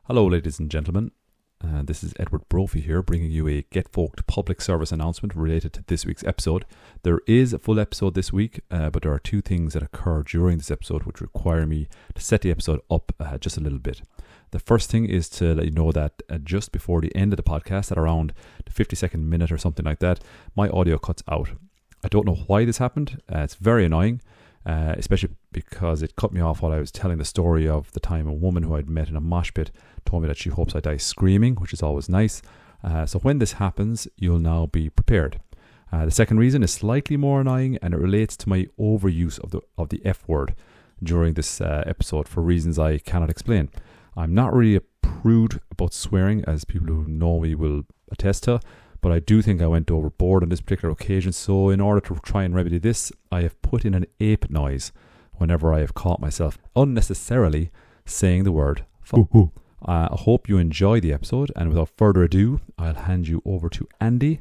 Hello, ladies and gentlemen. This is Edward Brophy here, bringing you a Get Folked public service announcement related to this week's episode. There is a full episode this week, but there are two things that occur during this episode which require me to set the episode up just a little bit. The first thing is to let you know that just before the end of the podcast, at around the 52nd minute or something like that, my audio cuts out. I don't know why this happened. It's very annoying. Especially because it cut me off while I was telling the story of the time a woman who I'd met in a mosh pit told me that she hopes I die screaming, which is always nice. So when this happens, you'll now be prepared. The second reason is slightly more annoying, and it relates to my overuse of the F word during this episode for reasons I cannot explain. I'm not really a prude about swearing, as people who know me will attest to, but I do think I went overboard on this particular occasion, so in order to try and remedy this, I have put in an ape noise whenever I have caught myself unnecessarily saying the word fuck. I hope you enjoy the episode, and without further ado, I'll hand you over to Andy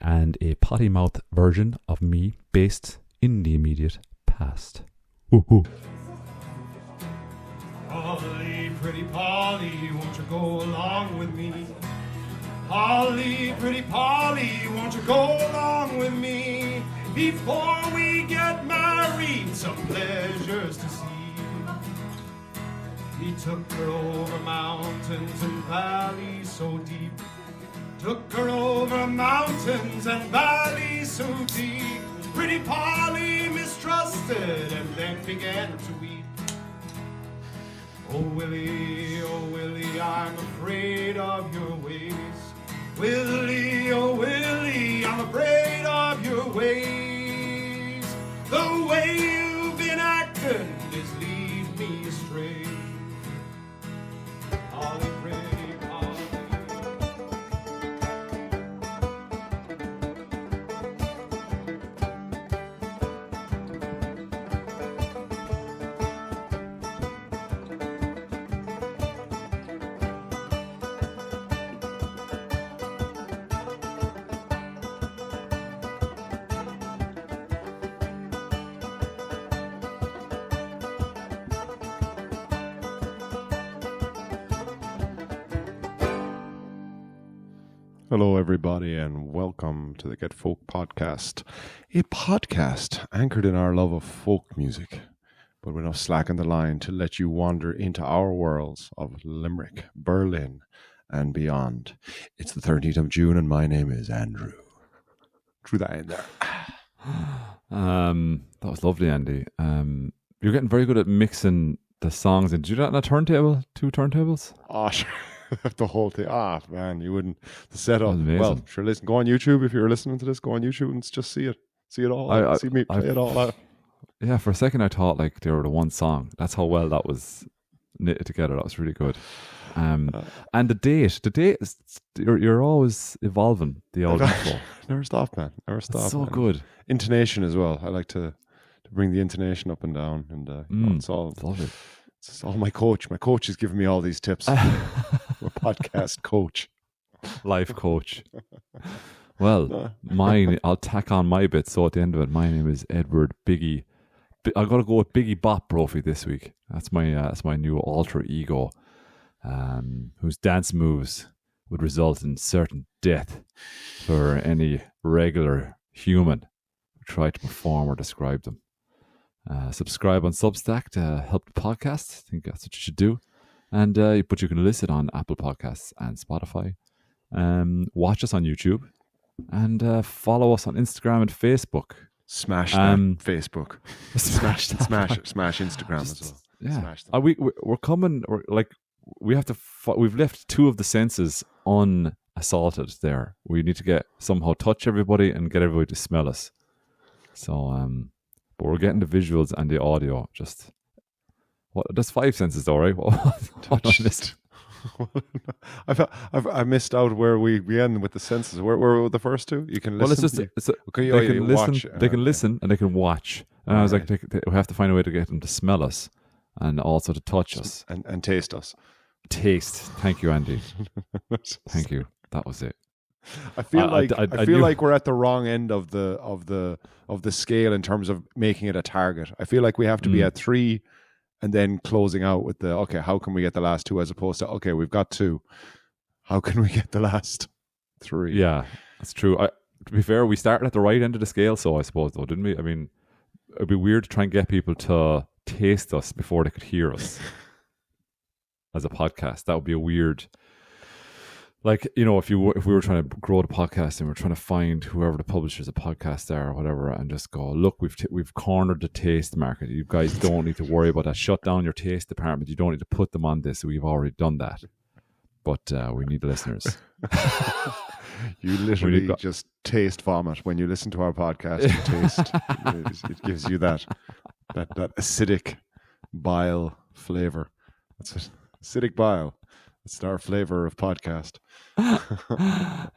and a potty mouth version of me based in the immediate past. Polly, pretty Polly, won't you go along with me? Polly, pretty Polly, won't you go along with me? Before we get married, some pleasures to see. He took her over mountains and valleys so deep. Took her over mountains and valleys so deep. Pretty Polly mistrusted and then began to weep. Oh Willie, I'm afraid of your ways. Willie, oh Willie, I'm afraid of your ways. The way you've been acting is leading me astray. Polly, pretty Polly. Hello, everybody, and welcome to the Get Folk podcast, a podcast anchored in our love of folk music, but we're not slacking the line to let you wander into our worlds of Limerick, Berlin, and beyond. It's the 13th of June, and my name is Andrew. Threw that in there. That was lovely, Andy. You're getting very good at mixing the songs. Did you do that on a turntable? 2 turntables? Oh, sure. The whole thing. Man, you wouldn't. The setup. Amazing. Well, sure, listen, go on YouTube. If you're listening to this, go on YouTube and just see it. See it all. See me play it all out. Yeah, for a second I thought like they were the one song. That's how well that was knitted together. That was really good. And the date is, you're always evolving the old info. Never stop, man. Never stop. It's so man. good. Intonation as well. I like to bring the intonation up and down, and it's all. Lovely. It's all my coach. My coach is giving me all these tips. I'm a podcast coach, life coach. Well, mine. I'll tack on my bit. So at the end of it, my name is Edward Biggie. I got to go with Biggie Bop Brophy this week. That's my new alter ego, whose dance moves would result in certain death for any regular human who tried to perform or describe them. Subscribe on Substack to help the podcast. I think that's what you should do. And but you can listen on Apple Podcasts and Spotify. Watch us on YouTube and follow us on Instagram and Facebook. Smash that Facebook. Smash Instagram as well. Yeah, Smash them. we're coming. We have to. We've left 2 of the senses unassaulted. There, we need to somehow touch everybody and get everybody to smell us. So but we're getting the visuals and the audio. Just there's 5 senses though, right? What I missed? I missed out where we end with the senses. Where were the first 2? You can listen. They can listen and they can watch. And I was like, we have to find a way to get them to smell us and also to touch us and taste us. Taste. Thank you, Andy. Thank you. That was it. I feel like we're at the wrong end of the scale in terms of making it a target. I feel like we have to be at 3 and then closing out with the, okay, how can we get the last two, as opposed to, okay, we've got two, how can we get the last three? Yeah, that's true. To be fair, we started at the right end of the scale, so I suppose, though, didn't we? I mean, it'd be weird to try and get people to taste us before they could hear us as a podcast. That would be a weird, like, you know, if we were trying to grow the podcast and we're trying to find whoever the publishers of podcasts are or whatever, and just go, look, we've cornered the taste market. You guys don't need to worry about that. Shut down your taste department. You don't need to put them on this. We've already done that. But we need listeners. You literally just taste vomit when you listen to our podcast. You taste. It gives you that acidic bile flavor. That's it. Acidic bile. It's our flavor of podcast.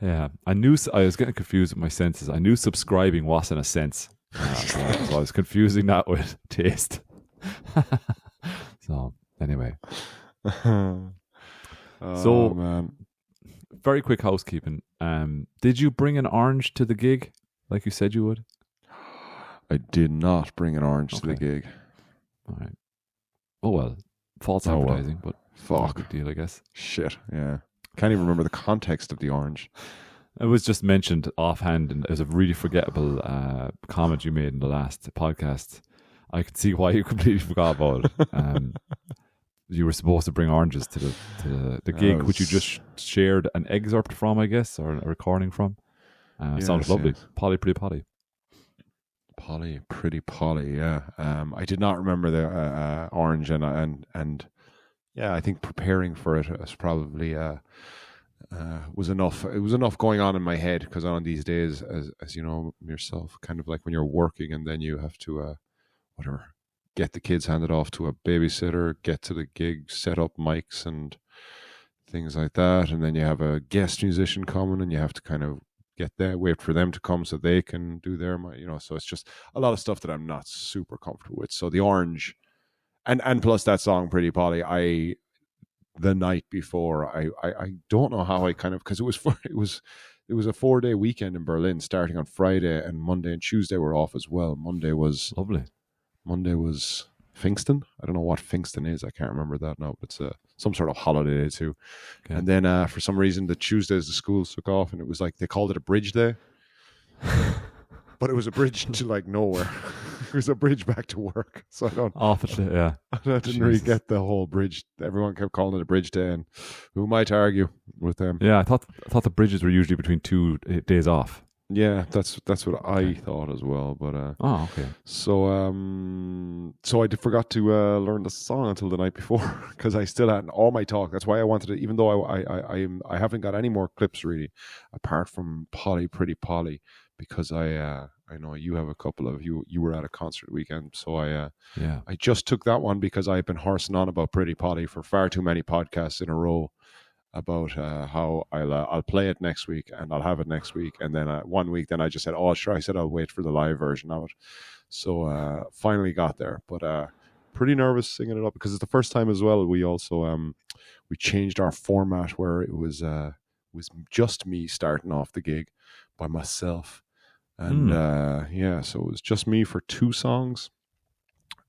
Yeah, I was getting confused with my senses. I knew subscribing wasn't a sense, so I was confusing that with taste. So anyway, man. Very quick housekeeping. Did you bring an orange to the gig, like you said you would? I did not bring an orange to the gig. All right. Oh well, false advertising, but fuck, big deal, I guess. Shit, yeah. Can't even remember the context of the orange. It was just mentioned offhand, and it was a really forgettable comment you made in the last podcast. I could see why you completely forgot about it. You were supposed to bring oranges to the gig, which you just shared an excerpt from, I guess, or a recording from. Sounds lovely. Yes. Polly, pretty Polly. Polly, pretty Polly, yeah. I did not remember the orange, and yeah, I think preparing for it was probably was enough. It was enough going on in my head, because on these days, as you know yourself, kind of like when you're working and then you have to get the kids handed off to a babysitter, get to the gig, set up mics and things like that, and then you have a guest musician coming, and you have to kind of get there, wait for them to come so they can do their, so it's just a lot of stuff that I'm not super comfortable with. So the orange, and plus that song Pretty Polly, the night before, I don't know how I kind of, because it was a 4-day weekend in Berlin, starting on Friday, and Monday and Tuesday were off as well. Monday was lovely. Monday was Pfingsten. I don't know what Pfingsten is. I can't remember that now, but it's some sort of holiday day too. Okay. And then for some reason, the Tuesdays the schools took off, and it was like they called it a bridge day. But it was a bridge to like nowhere. It was a bridge back to work. So I didn't really get the whole bridge. Everyone kept calling it a bridge day, and who might argue with them? Yeah, I thought the bridges were usually between 2 days off. Yeah, that's what I thought as well. But okay. So I forgot to learn the song until the night before, because I still hadn't all my talk. That's why I wanted it, even though I haven't got any more clips really, apart from Polly, Pretty Polly, because I know you have a couple of you were at a concert weekend, so I just took that one because I've been horsing on about Pretty Polly for far too many podcasts in a row, about how I'll play it next week and I'll have it next week, and then 1 week then I just said, oh sure, I said I'll wait for the live version of it. So finally got there, but pretty nervous singing it up, because it's the first time as well. We also we changed our format, where it was just me starting off the gig by myself, and so it was just me for 2 songs.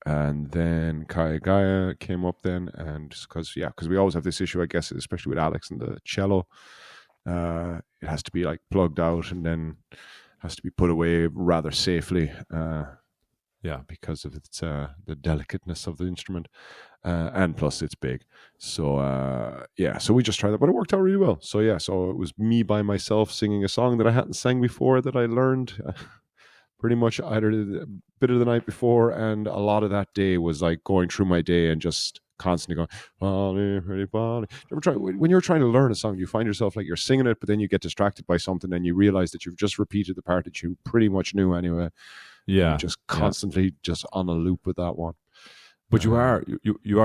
And then Kaya Gaia came up then, and because we always have this issue, I guess, especially with Alex and the cello, it has to be like plugged out and then has to be put away rather safely, because of its the delicateness of the instrument, and plus it's big. So so we just tried that, but it worked out really well. So it was me by myself singing a song that I hadn't sang before, that I learned pretty much either a bit of the night before, and a lot of that day was like going through my day and just constantly going, Polly, Pretty Polly. When you're trying to learn a song, you find yourself like you're singing it, but then you get distracted by something and you realize that you've just repeated the part that you pretty much knew anyway. Yeah. You're just constantly just on a loop with that one. But you are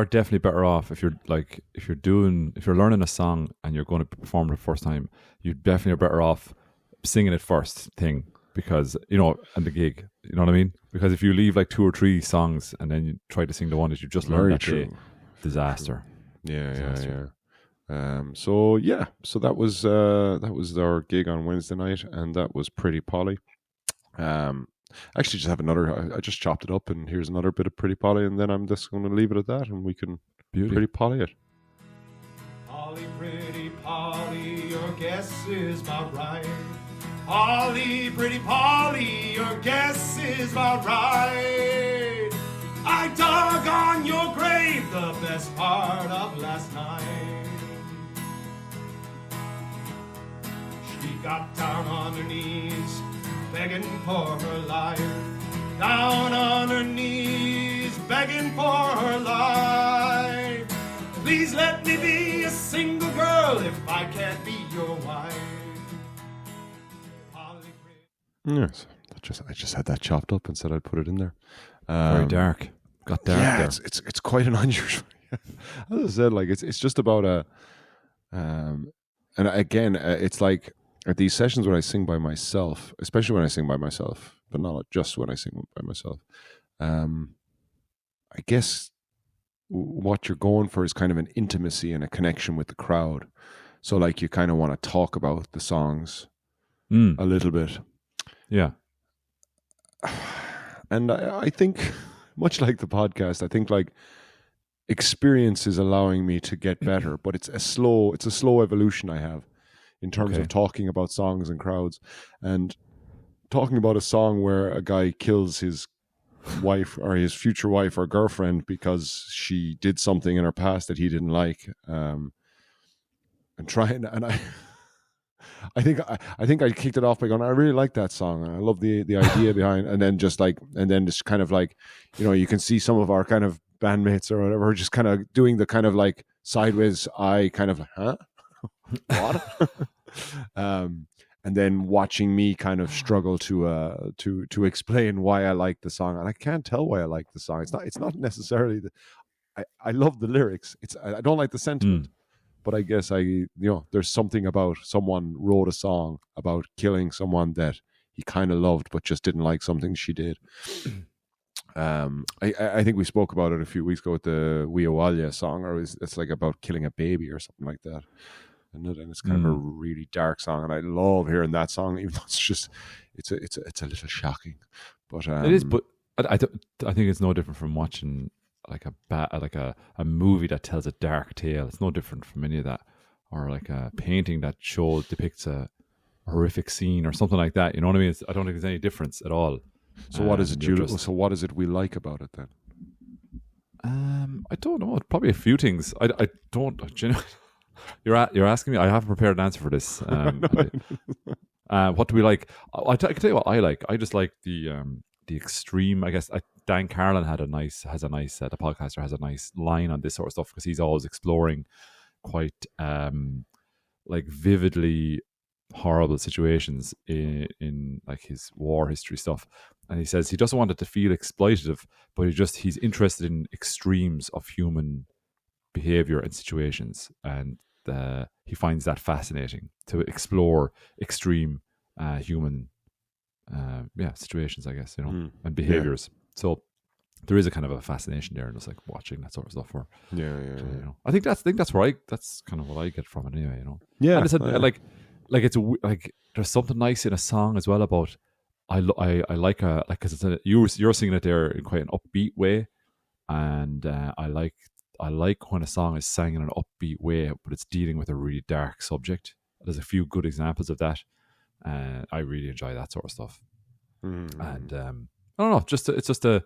definitely better off if you're learning a song and you're going to perform it the first time. You definitely are better off singing it first thing, because and the gig, you know what I mean? Because if you leave like 2 or 3 songs and then you try to sing the one that you just learned that day, disaster. Disaster. So that was our gig on Wednesday night, and that was Pretty Polly. Actually, just have another. I just chopped it up, and here's another bit of Pretty Polly, and then I'm just going to leave it at that, and we can Pretty Polly it. Polly, pretty Polly, your guess is about right. Polly, pretty Polly, your guess is about right. I dug on your grave the best part of last night. She got down on her knees, begging for her life. Down on her knees, begging for her life. Please let me be a single girl if I can't be your wife. Yes, I just had that chopped up and said I'd put it in there. Very dark. Got dark. Yeah, there. it's quite an unusual. As I said, like it's just about and again, it's like at these sessions when I sing by myself, especially when I sing by myself, but not just when I sing by myself. I guess what you're going for is kind of an intimacy and a connection with the crowd. So like you kind of want to talk about the songs a little bit. Yeah. And I think, much like the podcast, I think like experience is allowing me to get better, but it's a slow evolution I have in terms of talking about songs and crowds, and talking about a song where a guy kills his wife or his future wife or girlfriend because she did something in her past that he didn't like, and trying, and I think I kicked it off by going, I really like that song. I love the idea behind, and then just kind of like, you know, you can see some of our kind of bandmates or whatever just kind of doing the kind of like sideways eye kind of like, huh? What? And then watching me kind of struggle to explain why I like the song, and I can't tell why I like the song. It's not necessarily I love the lyrics. I don't like the sentiment. But I guess there's something about someone wrote a song about killing someone that he kind of loved, but just didn't like something she did. I think we spoke about it a few weeks ago with the Wiawalia song, or it's like about killing a baby or something like that. And it's kind of a really dark song, and I love hearing that song, even though it's a little shocking. But it is. But I think it's no different from watching like a movie that tells a dark tale. It's no different from any of that, or like a painting that depicts a horrific scene or something like that. You know what I mean? I don't think there's any difference at all. So what is it? So what is it we like about it then? I don't know. Probably a few things. I don't. You know, you're asking me. I haven't prepared an answer for this. What do we like? I can tell you what I like. I just like the extreme. I guess Dan Carlin the podcaster has a nice line on this sort of stuff, because he's always exploring quite like vividly horrible situations in like his war history stuff, and he says he doesn't want it to feel exploitative, but he's interested in extremes of human behavior and situations, and he finds that fascinating to explore extreme human situations, I guess, you know, and behaviors. So there is a kind of a fascination there, and it's like watching that sort of stuff. You know, I think that's that's kind of what I get from it anyway. You know, and it's like there's something nice in a song as well about I like because you're singing it there in quite an upbeat way, and I like when a song is sang in an upbeat way, but it's dealing with a really dark subject. There's a few good examples of that. I really enjoy that sort of stuff. And I don't know, it's just a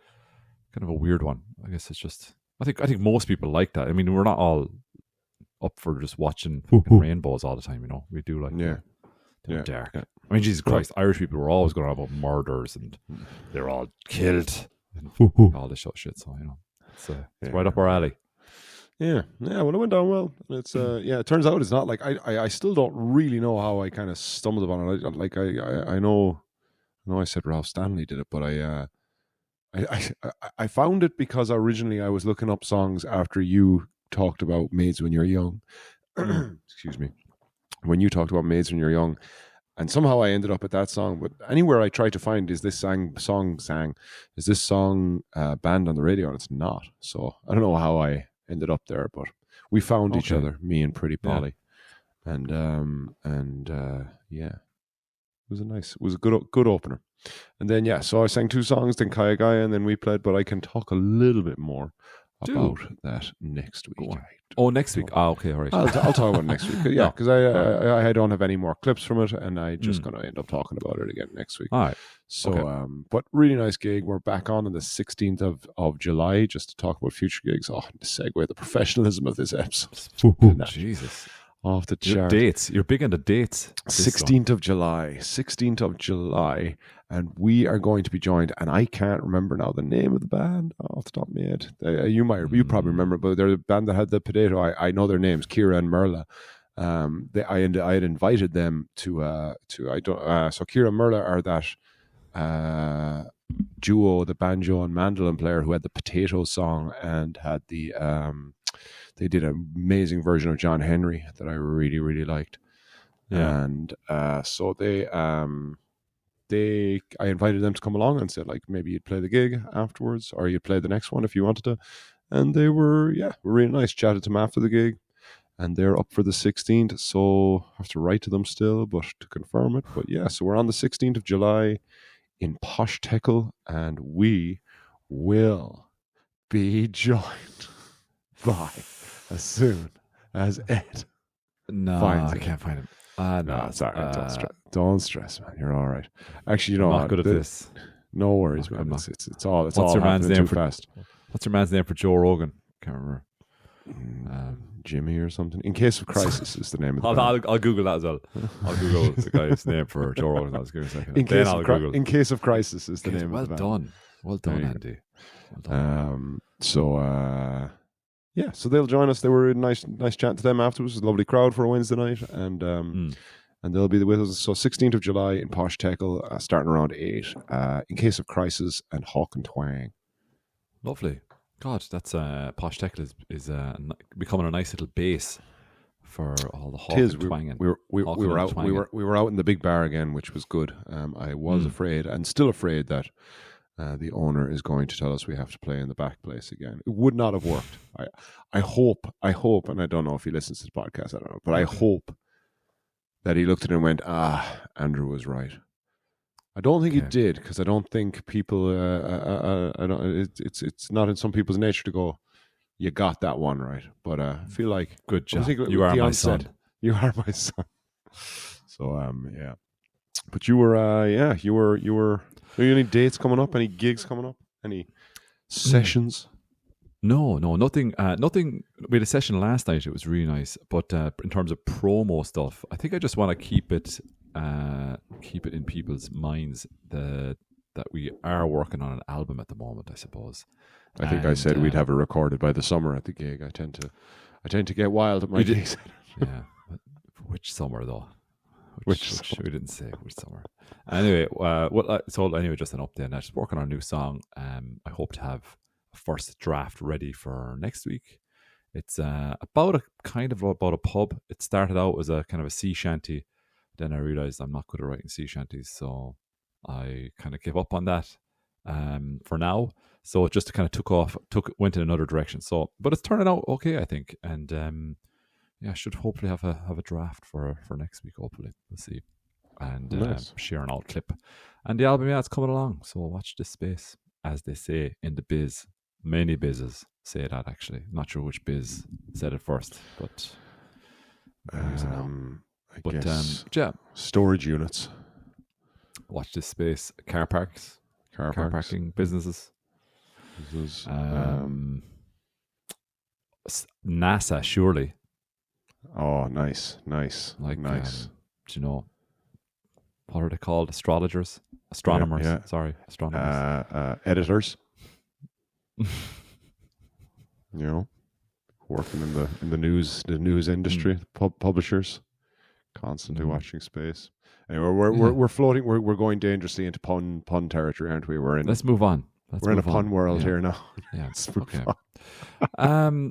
kind of a weird one. I guess it's just I think most people like that. I mean, we're not all up for just watching rainbows all the time, you know. We do like dark. Yeah. I mean, Jesus Christ, Irish people were always going on about murders and they're all killed and all this shit. So, you know, it's right up our alley. Yeah. Well, it went down well. It's it turns out it's not like I still don't really know how I kind of stumbled upon it. I know I said Ralph Stanley did it, but I found it because originally I was looking up songs after you talked about Maids When You're Young. Excuse me. When you talked about Maids When You're Young, and somehow I ended up at that song. But anywhere I try to find is this song banned on the radio, and it's not. So I don't know how I ended up there, but we found each other, me and Pretty Polly, and it was a good opener. And then, so I sang 2 songs, then Kaya Gaya, and then we played, but I can talk a little bit more about that next week. Next week. Okay, all right. I'll talk about it next week. Yeah, because I don't have any more clips from it, and I'm just going to end up talking about it again next week. All right. So, but really nice gig. We're back on the 16th of July just to talk about future gigs. Oh, the segue, the professionalism of this episode. Jesus. Off the chart. Dates. You're big into dates. 16th of July. 16th of July. And we are going to be joined, and I can't remember now the name of the band off the top of my head. You probably remember, but they're the band that had the potato. I know their names, Kira and Merla. I had invited them to so Kira and Merla are that duo, the banjo and mandolin player who had the potato song and had the they did an amazing version of John Henry that I really, really liked. Yeah. And so I invited them to come along and said, like, maybe you'd play the gig afterwards or you'd play the next one if you wanted to. And they were really nice. Chatted to them after the gig, and they're up for the 16th. So I have to write to them still, but to confirm it. But so we're on the 16th of July in Posh Teckle, and we will be joined by as soon as Ed finds I can't find him. No, sorry. Don't stress, man. You're all right. Actually, you know, I'm not good at this. No worries, man. It's all. What's your man's name too fast? What's your man's name for Joe Rogan? Can't remember. Jimmy or something. In Case of Crisis is the name of the band. I'll Google that as well. I'll Google the guy's name for Joe Rogan. I'll give a second. In Case of Crisis is the name of the band. Well done, Andy. So they'll join us. They were a nice chat to them afterwards. It was a lovely crowd for a Wednesday night, and they'll be with us. So 16th of July in Posh Teckle, starting around 8. In Case of Crisis and Hawk and Twang. Lovely. God, that's Posh Teckle is becoming a nice little base for all the Hawk and Twang. We were out in the big bar again, which was good. I was afraid, and still afraid, that the owner is going to tell us we have to play in the back place again. It would not have worked. I hope, and I don't know if he listens to the podcast, I don't know, but I hope that he looked at it and went, Andrew was right. I don't think he did, because I don't think people, it's not in some people's nature to go, you got that one right. But I feel like, good job. You are my son. You are my son. So, But you were, are there any dates coming up? Any gigs coming up? Any sessions? No, nothing. We had a session last night. It was really nice. But in terms of promo stuff, I think I just want to keep it in people's minds that we are working on an album at the moment, I suppose. I think I said we'd have it recorded by the summer at the gig. I tend to get wild at my gigs. Yeah. Which summer though? Which we didn't say which summer. Anyway, just an update. I'm just working on a new song. I hope to have a first draft ready for next week. It's about a pub. It started out as a kind of a sea shanty. Then I realized I'm not good at writing sea shanties, so I kind of gave up on that for now. So it just kind of went in another direction. So, but it's turning out okay, I think, and I should hopefully have a draft for next week. Hopefully, we'll see, and nice. Share an out clip, and the album, it's coming along. So watch this space, as they say in the biz. Many bizzes say that, actually. I'm not sure which biz said it first, but I guess storage units. Watch this space. Car parks. Car parking businesses. NASA, surely. Oh, nice. Like, nice. Do you know, what are they called? Astronomers. Sorry, astronomers. Editors. Working in the news industry, publishers, constantly watching space. Anyway, we're floating. We're going dangerously into pun territory, aren't we? Let's move on. We're in a pun world here now. Yeah. Okay. I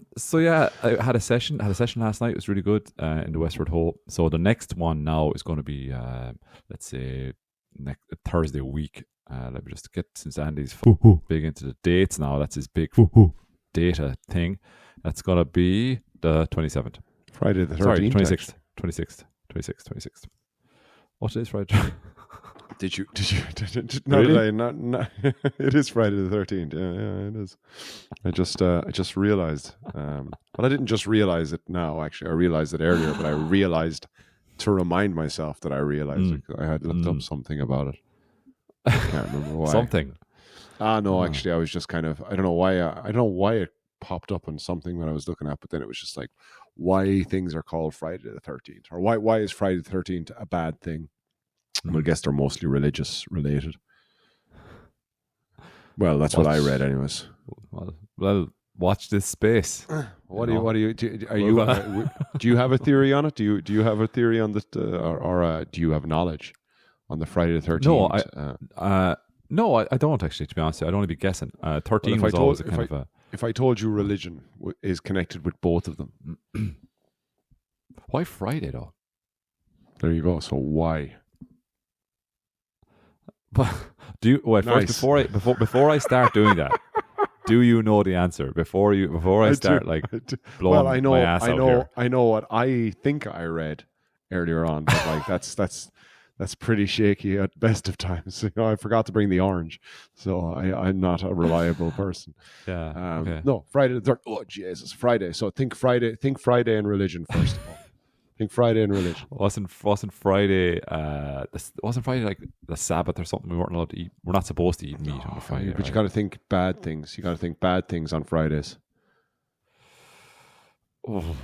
had a session last night. It was really good in the Westward Ho. So the next one now is going to be let's say next Thursday week. Let me just get, since Andy's big into the dates now. That's his big data thing. That's going to be the 27th. Friday the 13th. Sorry, 26th. 26th. What is Friday? Did you? No, Really? did I not? It is Friday the 13th. Yeah, it is. I just realized. Well, I didn't just realize it now. Actually, I realized it earlier, but I realized to remind myself that I realized it. 'Cause I had looked up something about it. I can't remember why. Something. No, actually, I was just kind of. I don't know why. I don't know why it popped up on something that I was looking at, but then it was just like why things are called Friday the 13th, or why is Friday the 13th a bad thing? Well, I guess they're mostly religious related. Well, that's what I read, anyways. Well, watch this space. Do you have a theory on it? Do you have a theory on that, or do you have knowledge on the Friday the 13th? No, I don't actually. To be honest, I'd only be guessing. 13 was always a kind of a. If I told you religion is connected with both of them, Why Friday though? there you go. So why? Do you wait Nice. first before I start doing that? Do you know the answer before I start I blowing well, I know, my ass out here? I know what I think I read earlier on, but like that's pretty shaky at best of times. You know, I forgot to bring the orange, so I'm not a reliable person. Yeah. Okay. No, Friday the 13th. Oh Jesus, Friday. So think Friday and religion first of all. Think Friday and religion. Wasn't Friday? Wasn't Friday like the Sabbath or something? We weren't allowed to eat. We're not supposed to eat meat on a Friday. But right? you got to think bad things. You got to think bad things on Fridays. Oh,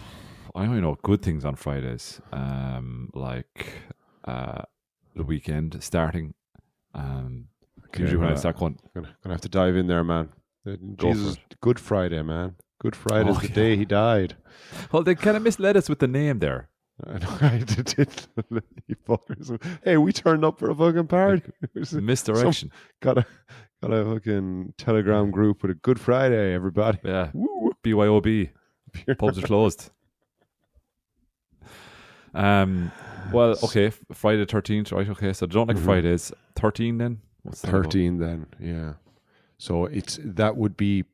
I only know good things on Fridays. Like the weekend starting. Usually when I start going, Gonna have to dive in there, man. Jesus, Good Friday, man. Good Friday's the yeah. day he died. Well, they kind of misled us with the name there. I know, I did. You fuckers. Hey, we turned up for a fucking party. Misdirection. Got a fucking Telegram group with a Good Friday, everybody. Yeah. Woo. BYOB. Pubs are closed. Well, okay. Friday the 13th, right? Okay, so don't like Fridays. 13 then? What's that 13 then, yeah. So that would be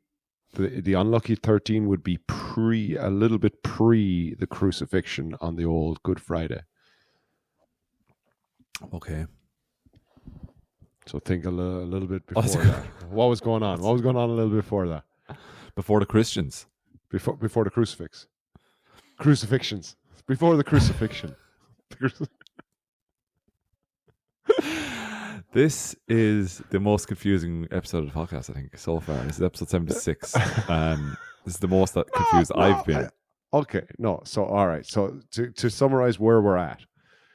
the unlucky 13 would be a little bit pre the crucifixion on the old Good Friday. about? Okay. So think a little bit before that. What was going on? What was going on a little bit before that? Before the Christians. Before the crucifixions. Before the crucifixion. This is the most confusing episode of the podcast, I think, so far. This is episode 76. This is the most confused I've been. Okay, no. So, all right. So, to summarize where we're at,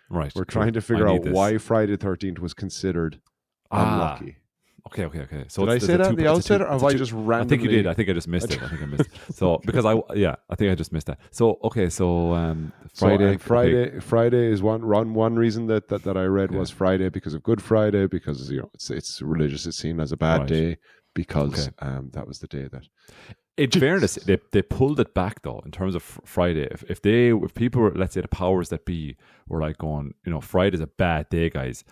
Right. we're trying to figure out why Friday the 13th was considered unlucky. Okay. So Did I say that at the outset, or have I just randomly? I think you did. I think I just missed it. I think I missed it. So, because I think I just missed that. So, okay. So, Friday. Friday is one reason that I read was Friday because of Good Friday, because it's religious. It's seen as a bad day because that was the day that. In fairness, they pulled it back though in terms of Friday. If people were, let's say the powers that be were like going, Friday's a bad day, guys.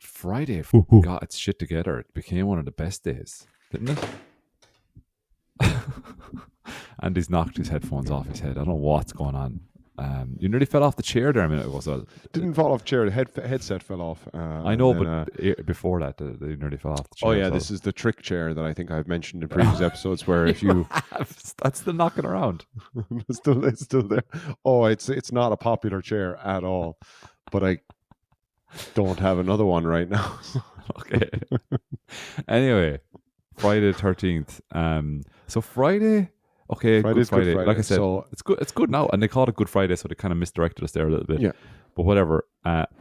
Friday got its shit together. It became one of the best days, didn't it? Andy's knocked his headphones off his head. I don't know what's going on. You nearly fell off the chair there a minute ago. So didn't fall off the chair. The headset fell off. I know, but before that, they nearly fell off the chair. Oh yeah, this is the trick chair that I think I've mentioned in previous episodes. Where if you, that's the knocking around. it's still there. Oh, it's not a popular chair at all. But I don't have another one right now. Okay. Anyway, Friday the 13th. So Friday. Okay, Good Friday. Like I said, so, it's good. It's good now, and they called it Good Friday, so they kind of misdirected us there a little bit. Yeah, but whatever.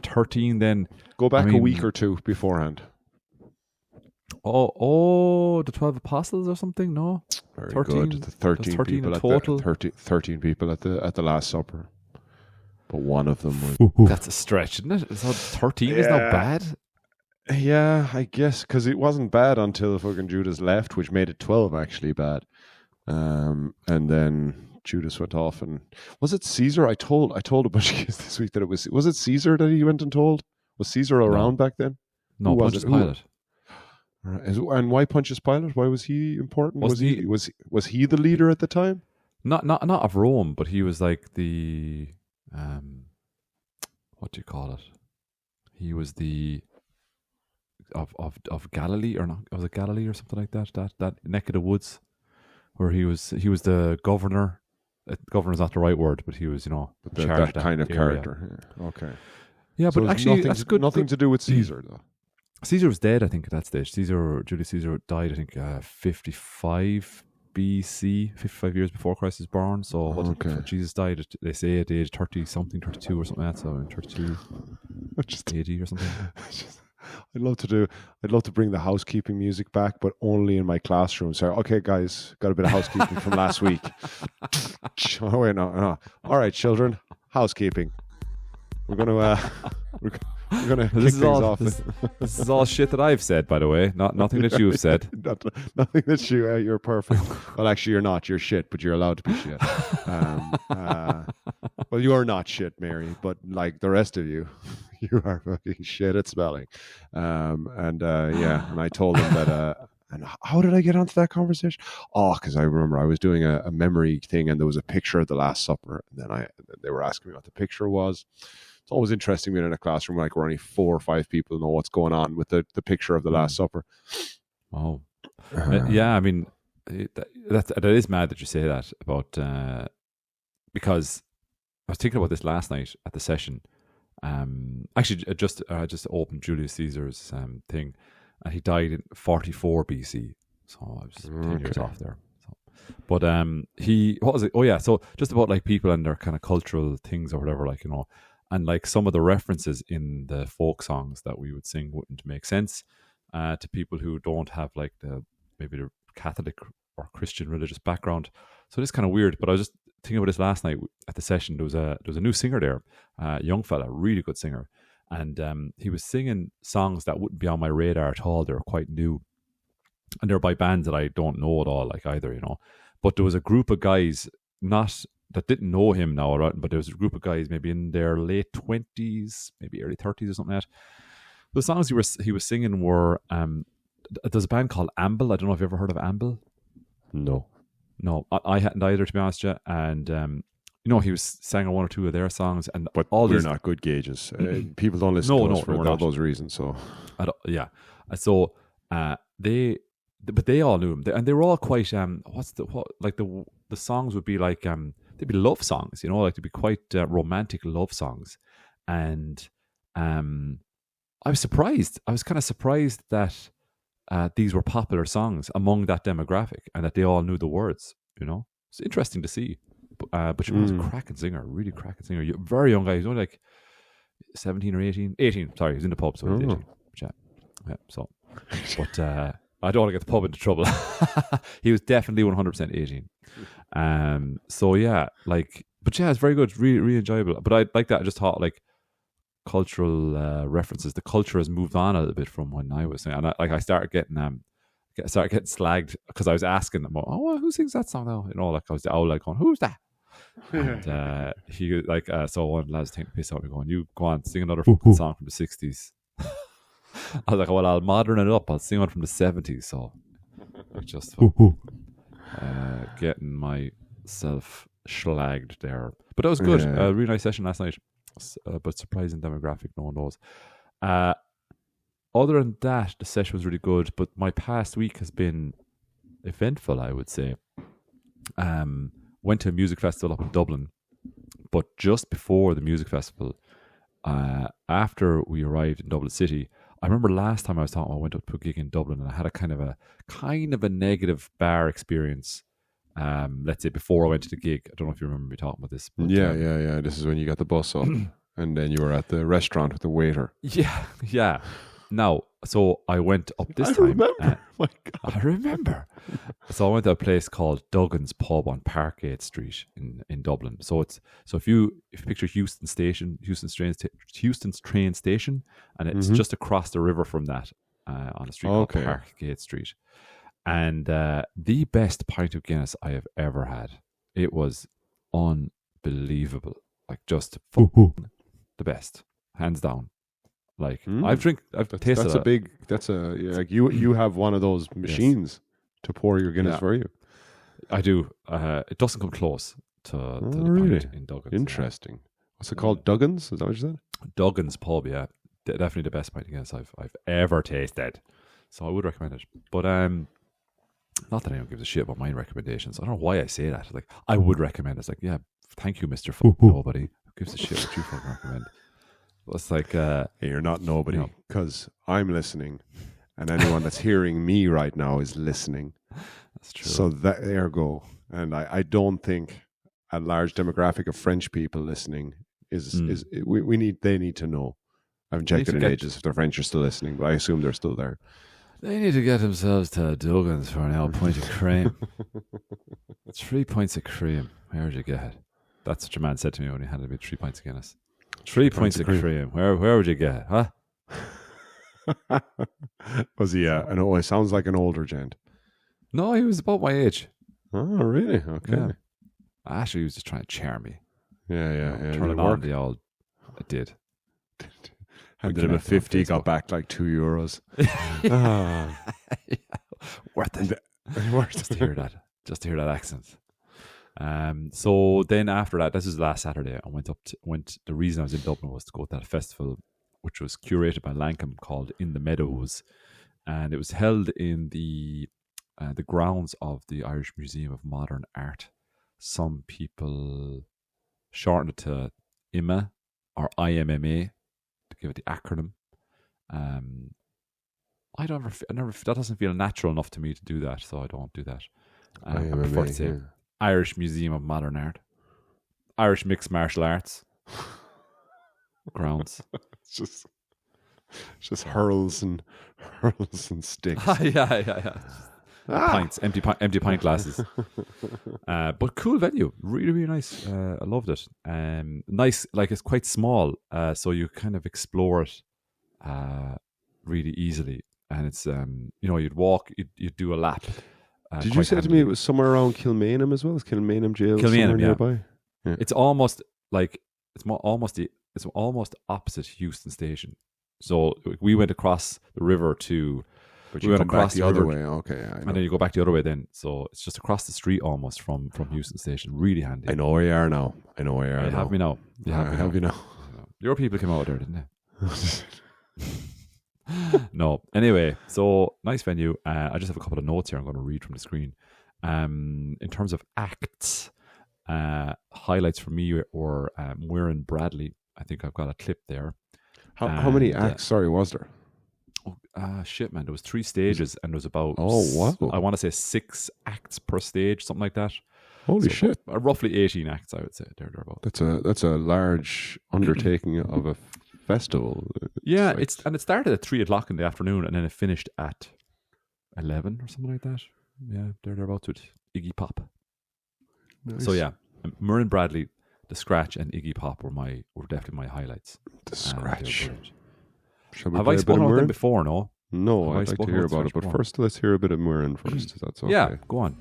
13 then. Go back a week or two beforehand. Oh, the 12 apostles or something? No, very 13, good. The 13 people in total. 13 people at the Last Supper, but one of them was. That's a stretch, isn't it? So 13 is not bad. Yeah, I guess because it wasn't bad until fucking Judas left, which made it 12 actually bad. And then Judas went off, and was it Caesar? I told a bunch of kids this week that it was it Caesar that he went and told? Was Caesar around back then? No, Pontius Pilate. And why Pontius Pilate? Why was he important? Was he the leader at the time? Not of Rome, but he was like the what do you call it? He was the of Galilee, or not? Was it Galilee or something like that? That neck of the woods where he was the governor. Governor's not the right word, but he was, But in charge that kind of area. character. Yeah. Okay. Yeah, So but it's actually, that's good. Nothing to do with Caesar, though. Caesar was dead, I think, at that stage. Julius Caesar died, I think, 55 BC, 55 years before Christ was born. So Jesus died, they say, at the age 30-something, 32 or something like that. So in 32 AD or something. I'd love to bring the housekeeping music back, but only in my classroom. So, okay, guys, got a bit of housekeeping from last week. Oh, wait, no. All right, children, housekeeping. We're gonna kick things off. This is all shit that I've said, by the way. Nothing that you've said. Nothing that you're perfect. Well, actually, you're not. You're shit, but you're allowed to be shit. Well, you are not shit, Mary, but like the rest of you, you are fucking shit at spelling. And I told them that. And how did I get onto that conversation? Oh, because I remember I was doing a memory thing, and there was a picture of the Last Supper, and then they were asking me what the picture was. It's always interesting being in a classroom like where only 4 or 5 people know what's going on with the picture of the Last Supper. Oh, yeah. I mean, that is mad that you say that about because I was thinking about this last night at the session. Actually, I just opened Julius Caesar's thing, and he died in 44 BC. So I was 10 years off there. But what was it? Oh yeah, so just about like people and their kind of cultural things or whatever, like, and like some of the references in the folk songs that we would sing wouldn't make sense to people who don't have like maybe the Catholic or Christian religious background. So it's kind of weird. But I was just thinking about this last night at the session. There was a new singer there, a young fella, really good singer, and he was singing songs that wouldn't be on my radar at all. They were quite new, and they're by bands that I don't know at all, like either, But there was a group of guys that didn't know him now, right? But there was a group of guys maybe in their late 20s, maybe early 30s or something like that. The songs he was singing were there's a band called Amble. I don't know if you've ever heard of Amble. No, I hadn't either, to be honest with you. And he was singing 1 or 2 of their songs, and but we're not good gauges. People don't listen to us for all those reasons. So so but they all knew him, and they were all quite the songs would be like they'd be love songs, like they'd be quite romantic love songs, and I was surprised. I was kind of surprised that these were popular songs among that demographic, and that they all knew the words. It's interesting to see. But she was a cracking singer, really cracking singer. Very young guy. He's only like 17 or 18. 18, sorry, he was in the pub, so he was 18. Yeah, so. But I don't want to get the pub into trouble. He was definitely 100% 18. So yeah, but yeah, it's very good, really, really enjoyable. But I like that. I just thought like cultural references. The culture has moved on a little bit from when I was saying, and I started getting slagged because I was asking them, who sings that song now? Like I was the owl, like going, who's that? And he so one of the lads taking the piss out of me, going, you go on, sing another fucking song from the 60s. I was like, well, I'll modern it up. I'll sing one from the 70s. So just getting myself slagged there. But that was good. A really nice session last night. But surprising demographic, no one knows. Other than that, the session was really good. But my past week has been eventful, I would say. Went to a music festival up in Dublin. But just before the music festival, after we arrived in Dublin City, I remember last time I was talking, I went up to a gig in Dublin, and I had a kind of a negative bar experience. Let's say before I went to the gig. I don't know if you remember me talking about this. But, yeah. This is when you got the bus up, and then you were at the restaurant with the waiter. Yeah. Now, so I went up this time. Remember. My God. I remember. So I went to a place called Duggan's Pub on Parkgate Street in Dublin. So if you picture Houston's train station, and it's just across the river from that on a street called Parkgate Street. And the best pint of Guinness I have ever had. It was unbelievable. Like just the best, hands down. Like I've tasted. You have one of those machines to pour your Guinness for you. I do. It doesn't come close to the really? pint in Duggan's. Interesting. What's it called? Duggan's? Is that what you said? Duggan's Pub. Yeah, definitely the best pint of Guinness I've ever tasted. So I would recommend it. But not that anyone gives a shit about my recommendations. I don't know why I say that. Like, I would recommend it. It's like, yeah, thank you, Mr. Nobody. Who gives a shit what you fucking recommend? Well, it's like, hey, you're not nobody, because I'm listening, and anyone that's hearing me right now is listening. That's true. So there go. And I don't think a large demographic of French people listening they need to know. I haven't checked it in ages if the French are still listening, but I assume they're still there. They need to get themselves to Duggan's for an old pint of cream. 3 pints of cream. Where'd you get it? That's what your man said to me when he handed me 3 pints of Guinness. 3 pints of cream. Where would you get it? Huh? Was he? I know. It sounds like an older gent. No, he was about my age. Oh, really? Okay. Yeah. Actually, he was just trying to charm me. Yeah. Turn it on the old. I did. Handed him a 50, got back like €2. Yeah. Worth it. Worth just to hear that. Just to hear that accent. So then after that, this was last Saturday. I went. The reason I was in Dublin was to go to that festival, which was curated by Lancome, called In the Meadows, and it was held in the grounds of the Irish Museum of Modern Art. Some people shortened it to IMMA or IMMA to give it the acronym. That doesn't feel natural enough to me to do that, so I don't do that. I prefer to say Irish Museum of Modern Art, Irish Mixed Martial Arts grounds. It's just hurls and sticks. yeah. Pints, empty pint glasses. But cool venue, really, really nice. I loved it. Nice, like it's quite small, so you kind of explore it really easily. And it's you'd walk, you'd do a lap. Did you say to me it was somewhere around Kilmainham as well? Is Kilmainham jail somewhere nearby? Yeah. It's almost like it's almost opposite Houston Station. So we went across the river to. But you went across the other way, okay. And then you go back the other way then. So it's just across the street almost from Houston Station. Really handy. I know where you are now. You have me now. You have me now. Your people came out there, didn't they? No. Anyway, so nice venue. I just have a couple of notes here I'm going to read from the screen. In terms of acts, highlights for me were Muireann Bradley. I think I've got a clip there. How many acts, was there? Shit, man. There was 3 stages and there was about, I want to say 6 acts per stage, something like that. Holy shit. Roughly 18 acts, I would say. Thereabout. That's a large undertaking of a festival. Yeah, it started at 3 o'clock in the afternoon and then it finished at 11 or something like that. Yeah, thereabouts with Iggy Pop. Nice. So yeah, Muireann Bradley, The Scratch and Iggy Pop were definitely my highlights. The Scratch. Have I spoken about them before, no? No, I'd like to hear about it. But first, let's hear a bit of Muireann first. If that's okay. Yeah, go on.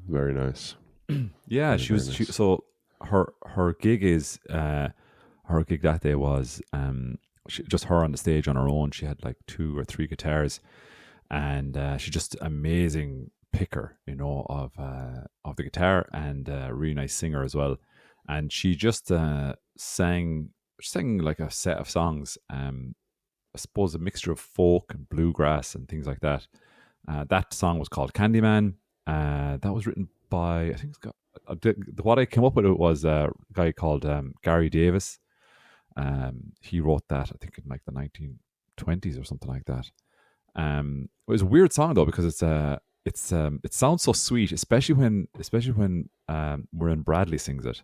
Very nice. Yeah, so her gig that day was just her on the stage on her own. She had like 2 or 3 guitars, and she's just amazing picker, of the guitar, and a really nice singer as well. And she just sang like a set of songs. I suppose a mixture of folk and bluegrass and things like that. That song was called Candyman. That was written by, I think what I came up with was a guy called Gary Davis. He wrote that, I think, in like the 1920s or something like that. It was a weird song though, because it sounds so sweet, especially when Muireann Bradley sings it.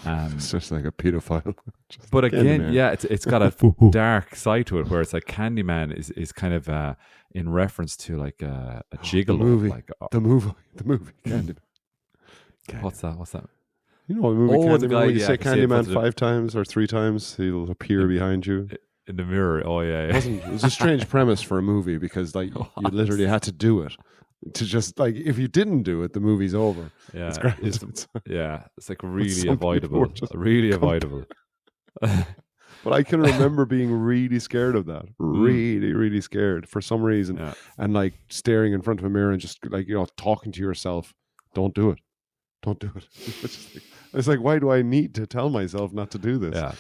It's just like a pedophile. Just But again, Candyman. yeah, it's got a dark side to it where it's like Candyman is kind of in reference to like a gigolo. The movie. Like, The movie. Candyman. what's that? You know the movie Oh, the Candyman guy, where you yeah, say I can see it Candyman posted. 5 times or 3 times, he'll appear behind you. In the mirror. Oh, yeah. It was a strange premise for a movie because like you literally had to do it. To just like if you didn't do it, the movie's over. Yeah. It's great. It's like really some people avoidable. were just Really avoidable. But I can remember being really scared of that. Really, really scared for some reason. Yeah. And like staring in front of a mirror and just like, talking to yourself, don't do it. Don't do it. It's like, why do I need to tell myself not to do this? Yeah.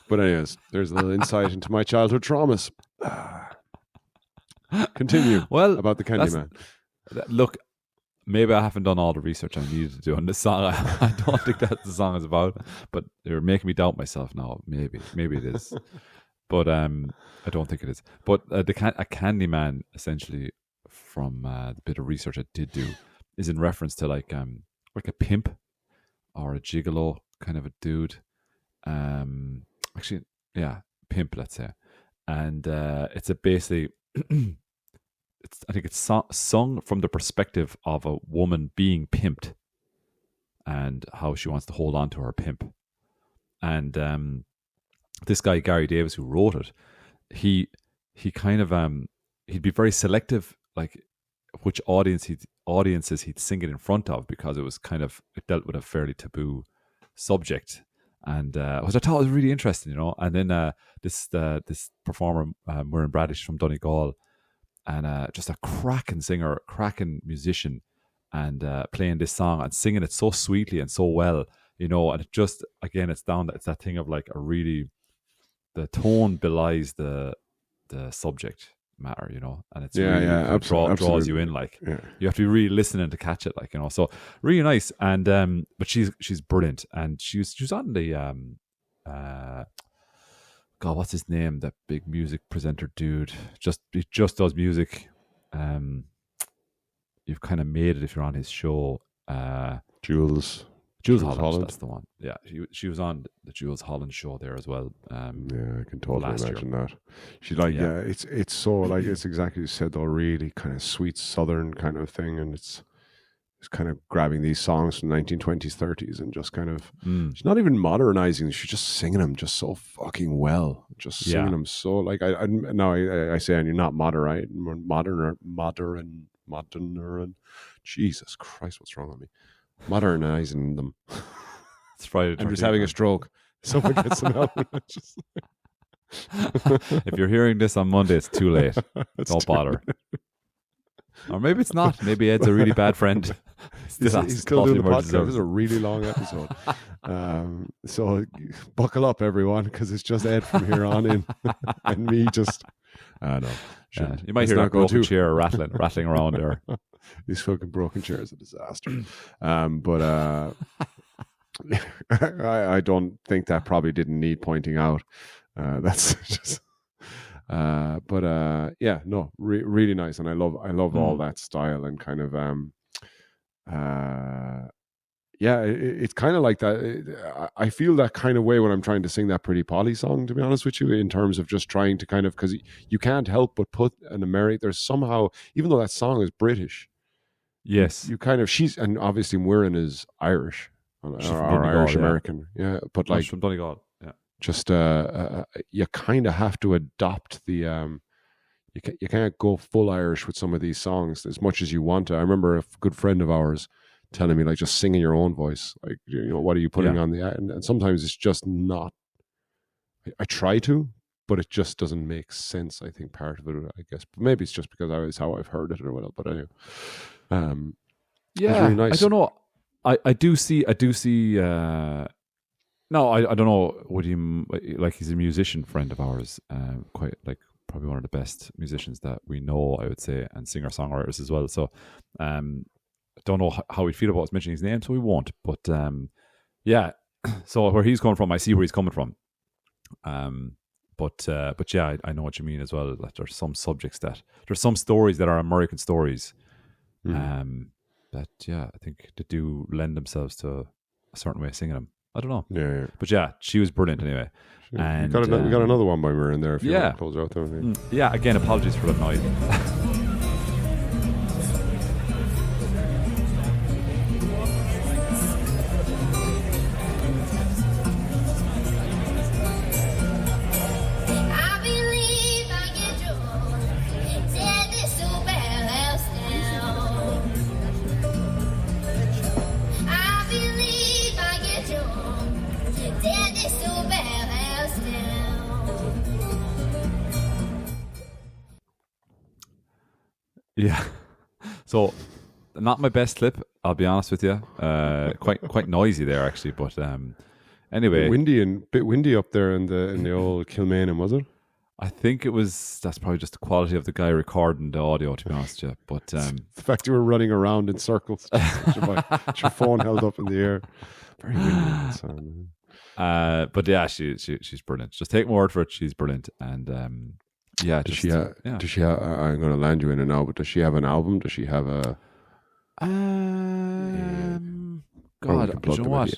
But anyways, there's a little insight into my childhood traumas. Continue about the Candyman. Look, maybe I haven't done all the research I needed to do on this song. I don't think that's the song is about, but you're making me doubt myself now. Maybe it is, but I don't think it is. But a Candyman, essentially, from the bit of research I did do, is in reference to like a pimp or a gigolo kind of a dude. Actually, yeah, pimp, let's say, and it's basically. I think it's sung from the perspective of a woman being pimped and how she wants to hold on to her pimp. And this guy, Gary Davis, who wrote it, he kind of he'd be very selective, like which audiences he'd sing it in front of, because it dealt with a fairly taboo subject. And which I thought was really interesting, And then this performer, Muireann Bradish from Donegal, and just a cracking singer, cracking musician, and playing this song and singing it so sweetly and so well, And it just, again, it's that thing of like the tone belies the subject matter, And it's draws you in, like you have to be really listening to catch it, like So really nice, and but she's brilliant, and she was on the God, what's his name? That big music presenter dude. He just does music. You've kind of made it if you're on his show. Jules Holland. That's the one. Yeah, she was on the Jules Holland show there as well. Yeah, I can totally imagine that. She's like, it's so like it's exactly you said though. Really kind of sweet Southern kind of thing, and it's kind of grabbing these songs from 1920s, 30s, and just kind of she's not even modernizing. She's just singing them just so fucking well. Just singing them so like I say, and you're not modern. Jesus Christ, what's wrong with me? Modernizing them. It's Friday. I'm just having a stroke. Someone gets some help. If you're hearing this on Monday, it's too late. Don't bother. Or maybe it's not. Maybe Ed's a really bad friend. He's still doing the podcast. This is a really long episode. So buckle up, everyone, because it's just Ed from here on in. And me just, I don't know. You might hear that broken chair rattling around there. These fucking broken chairs are a disaster. But I don't think that probably didn't need pointing out. That's just... really nice, and I love all that style and kind of it's kind of like that. I feel that kind of way when I'm trying to sing that Pretty Polly song, to be honest with you, in terms of just trying to kind of, because you can't help but put an American, there's somehow, even though that song is British, yes, you kind of, and obviously Muireann is Irish or Irish American, but like she's from Donegal. Just you kind of have to adopt the you can't go full Irish with some of these songs as much as you want to. I remember a good friend of ours telling me, like, just sing in your own voice, like, what are you putting on the and sometimes it's just not. I try to, but it just doesn't make sense. I think part of it, I guess, but maybe it's just because it's how I've heard it or whatever. But anyway, really nice. I don't know. I do see. No, I don't know. Would you like? He's a musician friend of ours, quite like probably one of the best musicians that we know, I would say, and singer-songwriters as well. So, I don't know how we feel about us mentioning his name, so we won't. But yeah. So where he's coming from, I see where he's coming from. But yeah, I know what you mean as well. That there's some subjects there's some stories that are American stories, that I think they do lend themselves to a certain way of singing them. I don't know. Yeah. But yeah, she was brilliant anyway. Sure. And we got another one by Mir in there if you yeah. want to close her out there. Yeah, again, apologies for that noise. Yeah, so not my best clip. I'll be honest with you. Quite noisy there actually, but anyway, Bit windy up there in the old Kilmainham, was it? I think that's probably just the quality of the guy recording the audio, to be honest with you. But the fact you were running around in circles, just with your phone held up in the air, very windy. But yeah, she's brilliant. Just take my word for it. She's brilliant, and yeah. Does she have? I'm going to land you in it now. But does she have an album? Does she have a? God, you know what?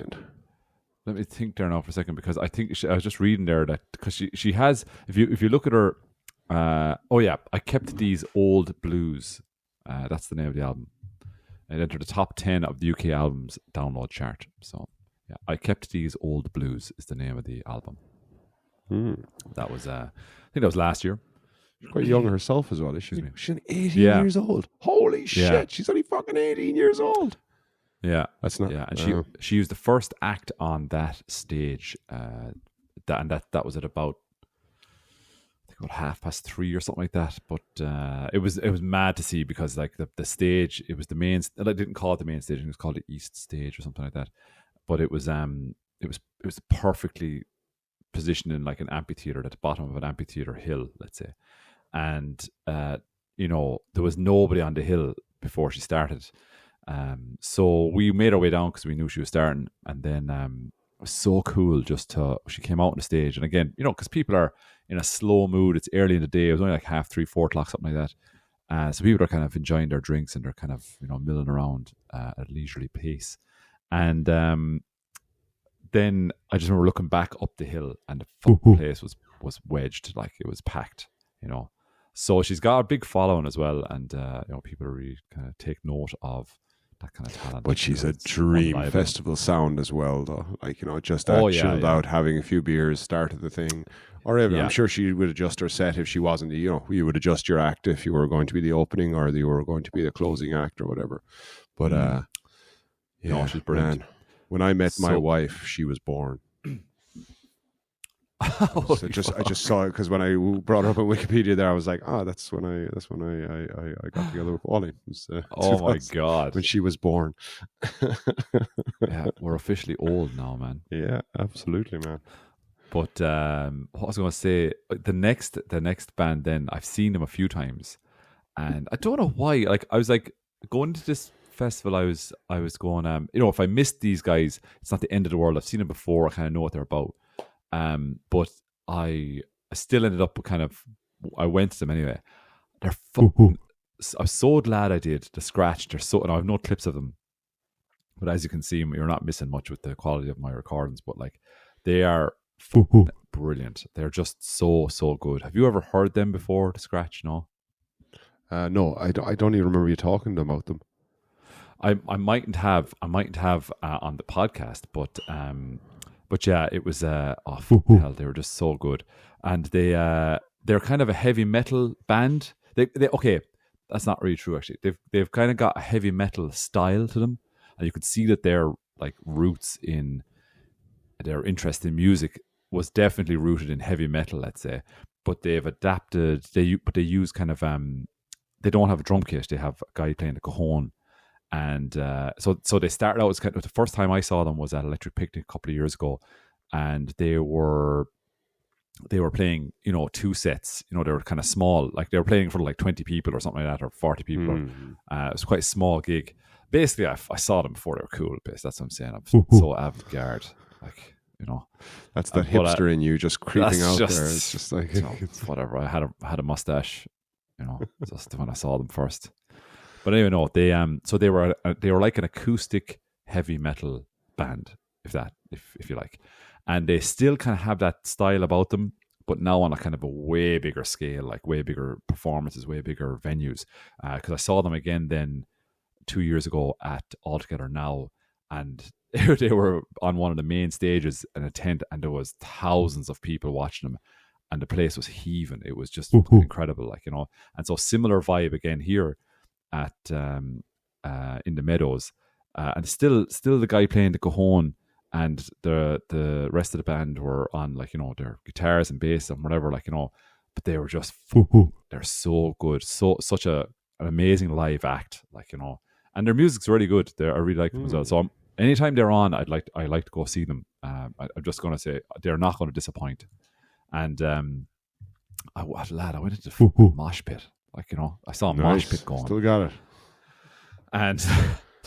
Let me think there now for a second, because I think I was just reading there that because she has. If you look at her, I kept these old blues. That's the name of the album. It entered the top 10 of the UK albums download chart. So yeah, I kept these old blues is the name of the album. That was I think that was last year. She's quite young herself as well. She's 18 years old. Holy shit! Yeah. She's only fucking 18 years old. Yeah, that's not. Yeah, and she was the first act on that stage. That was at about, I think, about 3:30 or something like that. But it was mad to see, because like the stage, it was the main. I didn't call it the main stage; it was called the East Stage or something like that. But it was perfectly positioned in like an amphitheater at the bottom of an amphitheater hill, let's say, and there was nobody on the hill before she started. So we made our way down because we knew she was starting, and then it was so cool she came out on the stage, and again, because people are in a slow mood, it's early in the day, it was only like 3:30, 4 o'clock, something like that, so people are kind of enjoying their drinks and they're kind of milling around at a leisurely pace, and then I just remember looking back up the hill, and the fucking place was wedged, like it was packed, so she's got a big following as well, and people really kind of take note of that kind of talent. But she's a dream festival sound as well, though. Like, just that chilled out, having a few beers, started the thing. Or I'm sure she would adjust her set if she wasn't, you would adjust your act if you were going to be the opening or you were going to be the closing act or whatever. But, she's brilliant. Man, when I met my wife, she was born. I just saw it because when I brought her up on Wikipedia there, I was like, that's when I got together with Wally. Oh my god, when she was born. Yeah, we're officially old now, man. Yeah, absolutely, man. But what I was going to say, the next band, then I've seen them a few times, and I don't know why. Like, I was like going to this festival, I was going, if I missed these guys, it's not the end of the world. I've seen them before. I kind of know what they're about. But I still ended up I went to them anyway. They're fucking. I'm so glad I did. The Scratch. And I have no clips of them, but as you can see, you're not missing much with the quality of my recordings. But like, they are brilliant. They're just so good. Have you ever heard them before? The Scratch? No. No, I don't even remember you talking about them. I mightn't have on the podcast, but yeah, it was hell, they were just so good, and they're kind of a heavy metal band. They okay, that's not really true actually. They've kind of got a heavy metal style to them, and you could see that their like roots in their interest in music was definitely rooted in heavy metal, let's say. But they've adapted. They use kind of they don't have a drum kit. They have a guy playing the cajon. And so they started out as kind of, the first time I saw them was at Electric Picnic a couple of years ago, and they were playing 2 sets. They were kind of small, like they were playing for like 20 people or something like that, or 40 people. It was quite a small gig. Basically, I saw them before they were cool. That's what I'm saying. I'm so avant-garde, like that's that hipster in you just creeping out there. It's just like whatever. I had a mustache, just when I saw them first. But anyway, no, they were like an acoustic heavy metal band, if you like. And they still kind of have that style about them, but now on a kind of a way bigger scale, like way bigger performances, way bigger venues. Because I saw them again then 2 years ago at Altogether Now, and they were on one of the main stages in a tent, and there was thousands of people watching them, and the place was heaving. It was just incredible, like, you know. And so similar vibe again here at in the Meadows, and still the guy playing the cajon, and the rest of the band were on, like, you know, their guitars and bass and whatever, like, you know. But they were just they're so good, such an amazing live act, like, you know. And their music's really good. I really like them as well. So anytime they're on, I like to go see them. I'm just going to say they're not going to disappoint. And I went into the mosh pit. Like, you know, I saw a mosh pit going. Still got it. And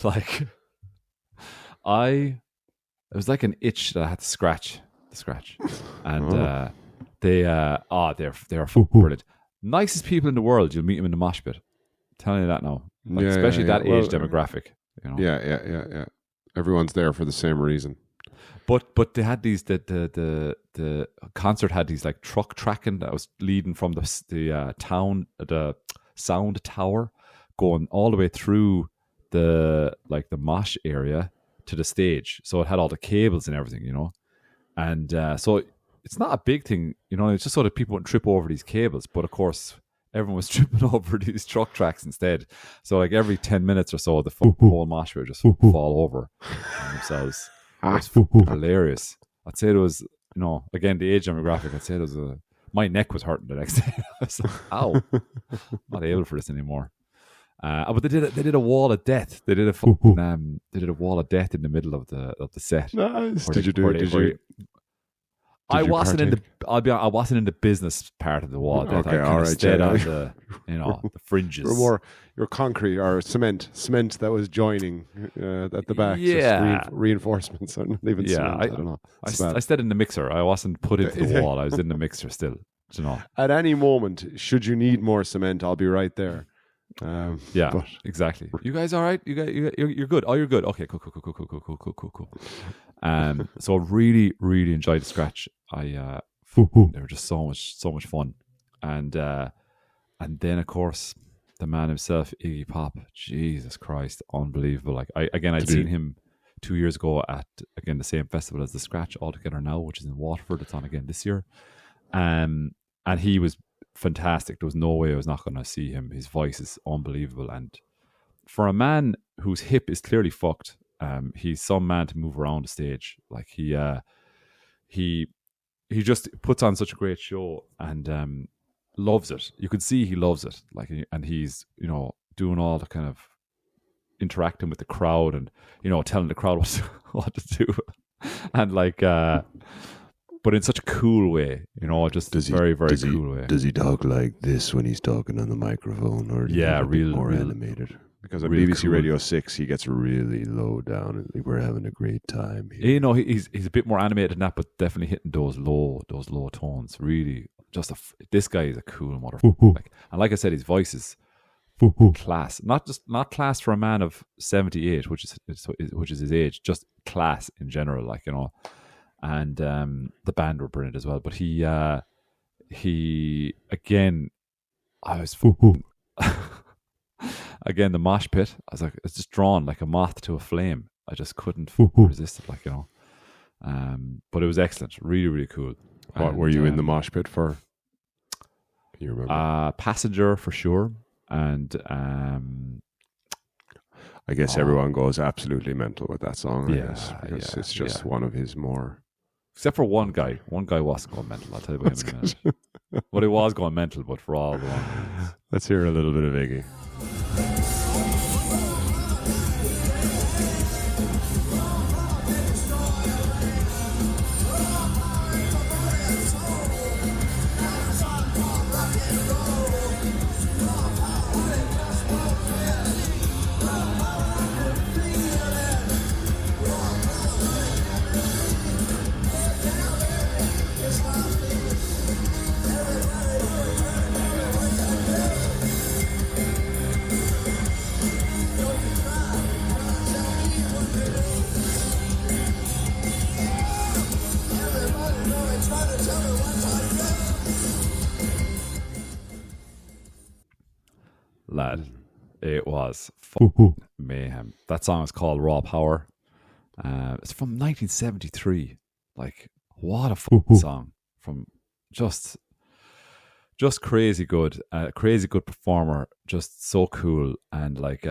like, it was like an itch that I had to scratch. And they're brilliant. Nicest people in the world. You'll meet them in the mosh pit. I'm telling you that now. Like, especially that age demographic. You know? Yeah. Everyone's there for the same reason. But they had these the concert had these like truck tracking that was leading from the sound tower, going all the way through the mosh area to the stage. So it had all the cables and everything, you know. And so it's not a big thing, you know. It's just so that people wouldn't trip over these cables. But of course, everyone was tripping over these truck tracks instead. So like every 10 minutes or so, the whole mosh would just fall over on themselves. It was hilarious. I'd say it was, you know, again, the age demographic, I'd say it was my neck was hurting the next day. I was like, ow, I'm not able for this anymore. But they did a wall of death. They did a wall of death in the middle of the set. Nice. Did you? I wasn't in the business part of the wall. Okay, I all right. Stayed on the fringes. Your concrete or cement that was joining at the back. Yeah, just reinforcements, or not even cement. I don't know. I stayed in the mixer. I wasn't put into the wall. I was in the mixer still. You know. At any moment, should you need more cement, I'll be right there. Exactly. You guys all right? You're good. Oh, you're good. Okay, cool. So really, really enjoyed the scratch. They were just so much fun, and then of course the man himself, Iggy Pop. Jesus Christ, unbelievable! Like I'd seen him 2 years ago at the same festival as the Scratch Altogether Now, which is in Waterford. It's on again this year, and he was fantastic. There was no way I was not going to see him. His voice is unbelievable, and for a man whose hip is clearly fucked, he's some man to move around the stage. Like he just puts on such a great show and loves it. You can see he loves it. Like, and he's, you know, doing all the kind of interacting with the crowd and, you know, telling the crowd what to do, and like. But in such a cool way, you know, just very cool way. Does he talk like this when he's talking on the microphone, or real more animated? Because on BBC Radio 6, he gets really low down, and we're having a great time here. You know, he's a bit more animated than that, but definitely hitting those low tones. Really, this guy is a cool motherfucker. Like I said, his voice is class. Not class for a man of 78, which is his age. Just class in general, like, you know. And the band were brilliant as well. But he again, I was again, the mosh pit. I was like, it's just drawn like a moth to a flame. I just couldn't resist it, like, you know. But it was excellent, really, really cool. What were you in the mosh pit for? Can you remember? Passenger for sure, and I guess everyone goes absolutely mental with that song. I guess because it's just one of his more. Except for one guy. One guy wasn't going mental. I'll tell you about him in a minute. Well, he was going mental, but for all the wrong reasons. Let's hear a little bit of Iggy. lad. It was mayhem. That song is called Raw Power. It's from 1973. Like, what a song. From just crazy good. Crazy good performer. Just so cool. And like,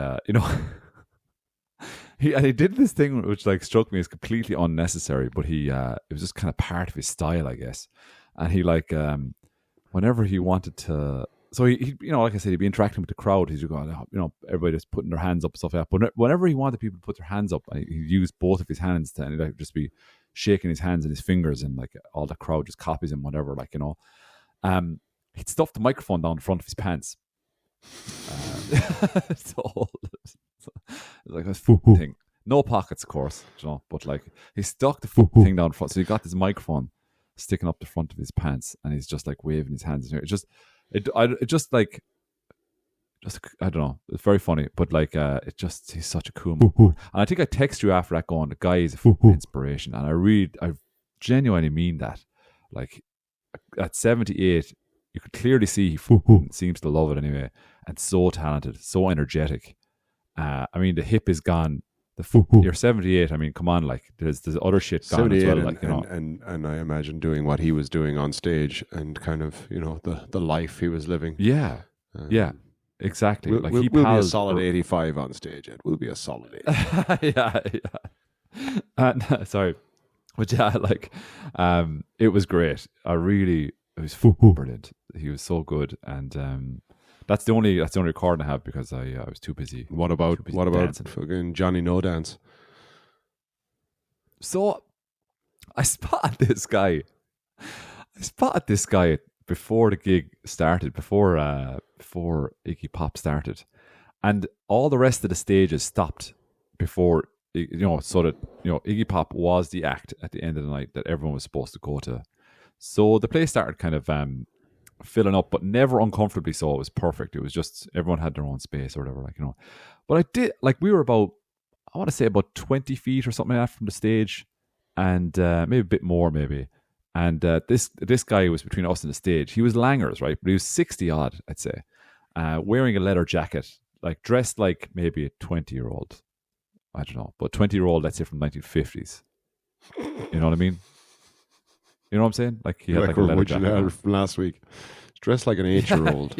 he did this thing which like struck me as completely unnecessary, but it was just kind of part of his style, I guess. And he like, whenever he wanted to, so he like I said, he'd be interacting with the crowd. He's going, everybody just putting their hands up and stuff like that. But whenever he wanted people to put their hands up, he'd use both of his hands and he'd like just be shaking his hands and his fingers, and like all the crowd just copies him, whatever. Like, he'd stuff the microphone down the front of his pants. So like a thing. No pockets, of course, but like he stuck the thing down front, so he got this microphone sticking up the front of his pants, and he's just like waving his hands. It just I don't know. It's very funny, but like he's such a cool man. And I think I text you after that going, the guy is a inspiration, and I genuinely mean that. Like at 78, you could clearly see he seems to love it anyway, and so talented, so energetic. I mean, the hip is gone. You're 78. I mean, come on, like there's other shit gone as well. Like, and I imagine doing what he was doing on stage, and kind of the life he was living. Yeah, yeah, exactly. We'll be a solid 85 on stage. It will be a solid 85. yeah. Sorry, but yeah, like it was great. It was brilliant. He was so good, and that's the only recording I have because I was too busy. What about fucking Johnny No Dance? So I spotted this guy before the gig started, before Iggy Pop started, and all the rest of the stages stopped before so that Iggy Pop was the act at the end of the night that everyone was supposed to go to. So the place started kind of filling up, but never uncomfortably so. It was perfect. It was just everyone had their own space or whatever, But I did, like, we were about, I want to say about 20 feet or something like that from the stage, and maybe a bit more, maybe. And this guy was between us and the stage. He was Langers, right? But he was 60 odd, I'd say, wearing a leather jacket, like dressed like maybe a 20-year-old. I don't know, but 20-year-old, let's say from 1950s. You know what I mean? You know what I'm saying? Like he had like a leather jacket from last week. Dressed like an 8-year-old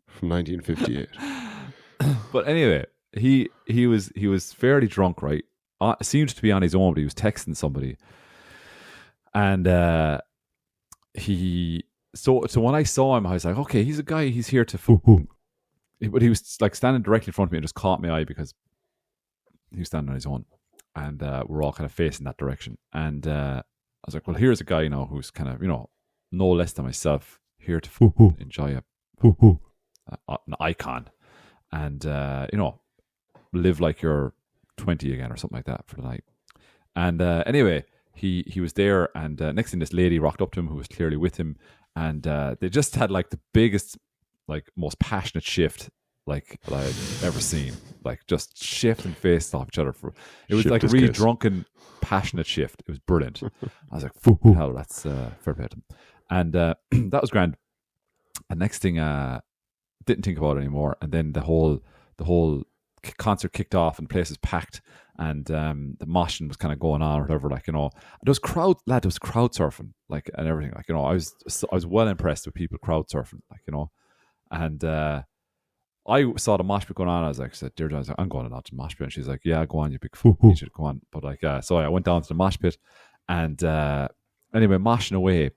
from 1958. But anyway, he was fairly drunk, right? Seemed to be on his own, but he was texting somebody. And so when I saw him, I was like, okay, he's a guy. He's here to. But he was like standing directly in front of me and just caught my eye because he was standing on his own, and we're all kind of facing that direction. And I was like, well, here's a guy who's kind of no less than myself here to enjoy an icon, and live like you're 20 again or something like that for the night. And anyway, he was there, and next thing, this lady rocked up to him who was clearly with him, and they just had like the biggest, like most passionate shift like I've ever seen. Like just shift and face off each other. It was shift like a really drunken, passionate shift. It was brilliant. I was like, hell, that's fair play to him. And that was grand. And next thing, didn't think about it anymore. And then the whole concert kicked off, and the place was packed, and the moshing was kind of going on or whatever. Like there was crowd surfing, like, and everything. Like I was well impressed with people crowd surfing, like and I saw the mosh pit going on. I was like, dear John, I'm going to the mosh pit, and she's like, yeah, go on, you big fool, you should go on. But like, so I went down to the mosh pit, and anyway, moshing away.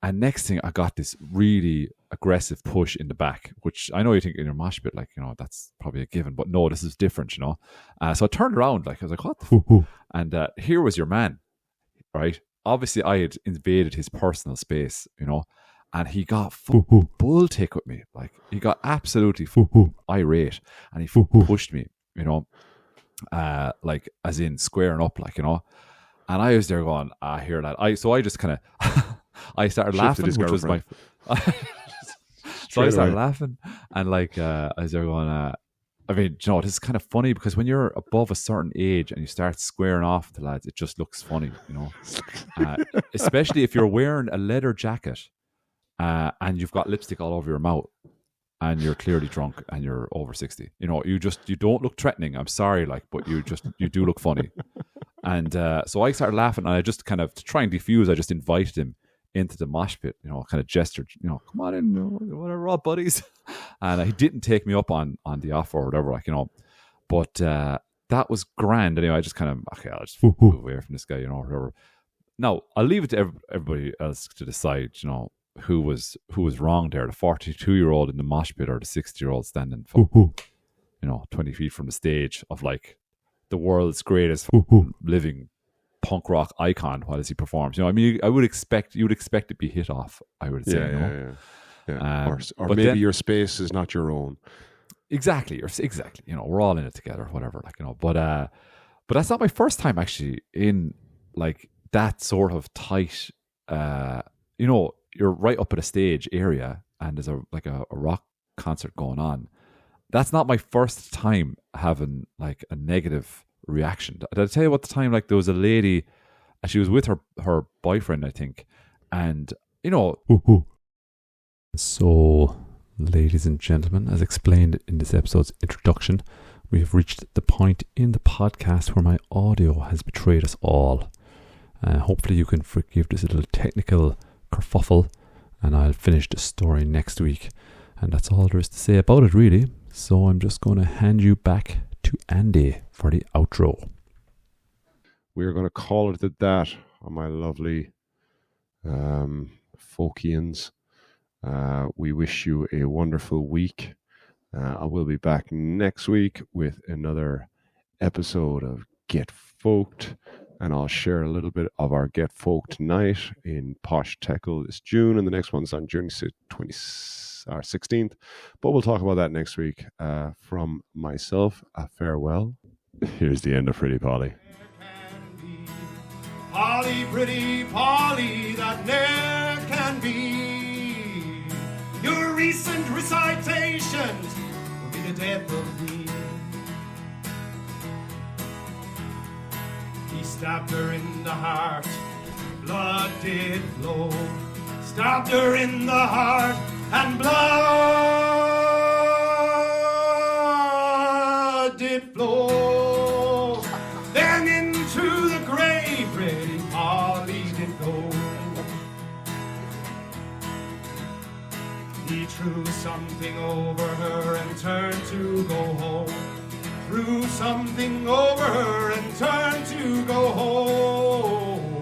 And next thing, I got this really aggressive push in the back, which I know you think in your mosh pit, like, that's probably a given, but no, this is different, So I turned around, like, I was like, what the f-? And here was your man, right? Obviously, I had invaded his personal space, and he got bull tick with me. Like, he got absolutely irate, and he pushed me, like, as in squaring up, like, And I was there going, I hear that. So I just kind of, I started laughing, which was my. So I started laughing, and like I was there going, I mean, this is kind of funny because when you're above a certain age and you start squaring off the lads, it just looks funny, especially if you're wearing a leather jacket and you've got lipstick all over your mouth. and you're clearly drunk and you're over 60. You know, you don't look threatening. I'm sorry, like, but you do look funny. And so I started laughing, and I just kind of, to try and defuse, I just invited him into the mosh pit, you know, kind of gestured, you know, come on in, whatever, all buddies. And he didn't take me up on the offer or whatever, like, you know, but that was grand. Anyway, I just kind of, okay, I'll just move away from this guy, you know, or whatever. Now, I'll leave it to everybody else to decide, you know, who was wrong there, the 42-year-old in the mosh pit or the 60-year-old standing, you know, 20 feet from the stage of, like, the world's greatest living punk rock icon while as he performs. You know, I mean, you would expect it to be hit off, I would say. Yeah. Or maybe then, your space is not your own. Exactly. You know, we're all in it together, whatever, like, you know. But that's not my first time actually in, like, that sort of tight, you know, you're right up at a stage area and there's a rock concert going on. That's not my first time having, like, a negative reaction. Did I tell you about the time, like, there was a lady and she was with her boyfriend, I think, and, you know. So, ladies and gentlemen, as explained in this episode's introduction, we have reached the point in the podcast where my audio has betrayed us all. Hopefully you can forgive this little technical kerfuffle, and I'll finish the story next week. And that's all there is to say about it, really. So I'm just going to hand you back to Andy for the outro. We are going to call it at that, my lovely folkians. We wish you a wonderful week. I will be back next week with another episode of Get Folked, and I'll share a little bit of our Get Folked night in Posh Teckle this June, and the next one's on June 16th. But we'll talk about that next week. From myself, a farewell. Here's the end of Pretty Polly. Polly, pretty Polly, that ne'er can be. Your recent recitations will be the death of me. He stabbed her in the heart, blood did flow. Stabbed her in the heart, and blood did flow. Then into the grave, pretty Polly did go. He threw something over her and turned to go home. Threw something over her and turned to go home.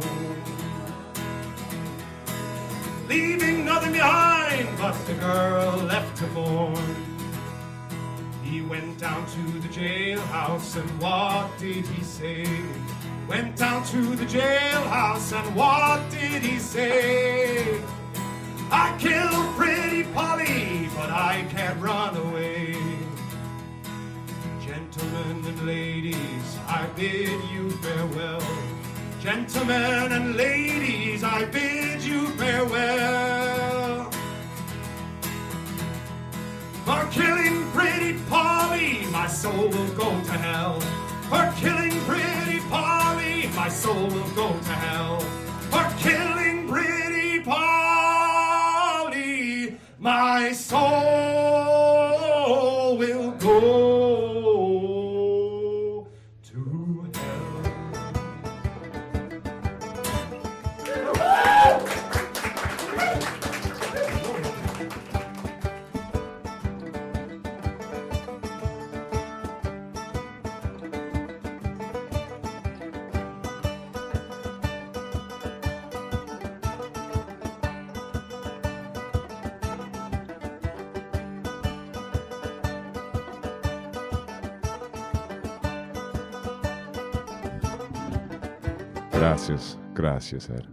Leaving nothing behind but the girl left to mourn. He went down to the jailhouse, and what did he say? Went down to the jailhouse, and what did he say? I killed pretty Polly, but I can't run away. Gentlemen and ladies, I bid you farewell. Gentlemen and ladies, I bid you farewell. For killing pretty Polly, my soul will go to hell. For killing pretty Polly, my soul will go to hell. For killing pretty Polly, my soul will go. Gracias, Ed.